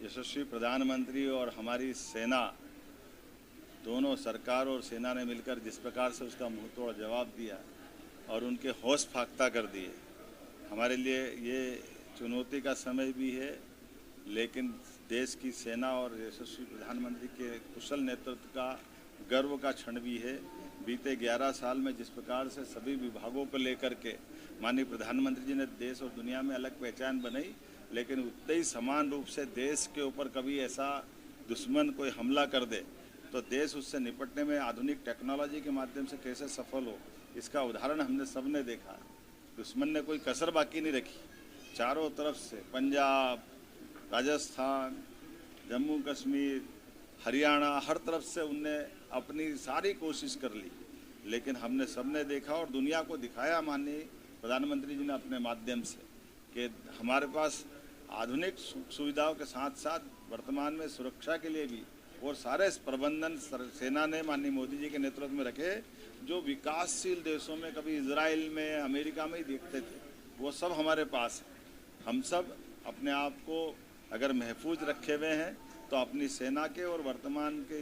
यशस्वी प्रधानमंत्री और हमारी सेना, दोनों सरकार और सेना ने मिलकर जिस प्रकार से उसका मुंहतोड़ जवाब दिया और उनके होश फाख्ता कर दिए, हमारे लिए ये चुनौती का समय भी है, लेकिन देश की सेना और यशस्वी प्रधानमंत्री के कुशल नेतृत्व का गर्व का क्षण भी है। बीते 11 साल में जिस प्रकार से सभी विभागों को लेकर के माननीय प्रधानमंत्री जी ने देश और दुनिया में अलग पहचान बनाई, लेकिन उतने ही समान रूप से देश के ऊपर कभी ऐसा दुश्मन कोई हमला कर दे तो देश उससे निपटने में आधुनिक टेक्नोलॉजी के माध्यम से कैसे सफल हो, इसका उदाहरण हमने सबने देखा। दुश्मन ने कोई कसर बाकी नहीं रखी, चारों तरफ से पंजाब, राजस्थान, जम्मू कश्मीर, हरियाणा, हर तरफ से उनने अपनी सारी कोशिश कर ली, लेकिन हमने सबने देखा और दुनिया को दिखाया माननीय प्रधानमंत्री जी ने अपने माध्यम से कि हमारे पास आधुनिक सुविधाओं के साथ साथ वर्तमान में सुरक्षा के लिए भी और सारे प्रबंधन सेना ने माननीय मोदी जी के नेतृत्व में रखे, जो विकासशील देशों में कभी इजराइल में, अमेरिका में ही देखते थे, वो सब हमारे पास है। हम सब अपने आप को अगर महफूज रखे हुए हैं तो अपनी सेना के और वर्तमान के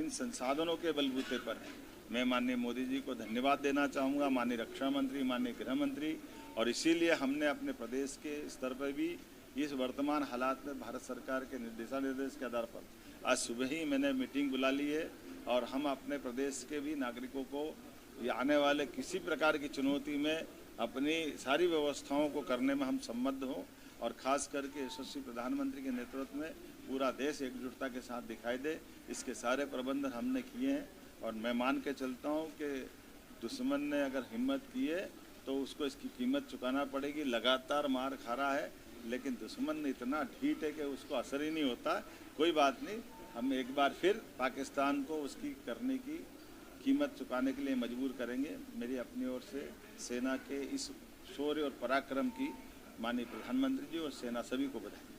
इन संसाधनों के बलबूते पर हैं। मैं माननीय मोदी जी को धन्यवाद देना चाहूँगा, माननीय रक्षा मंत्री, माननीय गृह मंत्री, और इसीलिए हमने अपने प्रदेश के स्तर पर भी इस वर्तमान हालात में भारत सरकार के निर्देश के आधार पर आज सुबह ही मैंने मीटिंग बुला ली है और हम अपने प्रदेश के भी नागरिकों को आने वाले किसी प्रकार की चुनौती में अपनी सारी व्यवस्थाओं को करने में हम सम्मत हों और खास करके यशस्वी प्रधानमंत्री के नेतृत्व में पूरा देश एकजुटता के साथ दिखाई दे, इसके सारे प्रबंधन हमने किए हैं। और मैं मान के चलता हूँ कि दुश्मन ने अगर हिम्मत की है तो उसको इसकी कीमत चुकाना पड़ेगी। लगातार मार खा रहा है, लेकिन दुश्मन इतना ढीठ है कि उसको असर ही नहीं होता। कोई बात नहीं, हम एक बार फिर पाकिस्तान को उसकी करने की कीमत चुकाने के लिए मजबूर करेंगे। मेरी अपनी ओर से सेना के इस शौर्य और पराक्रम की माननीय प्रधानमंत्री जी और सेना सभी को बधाई।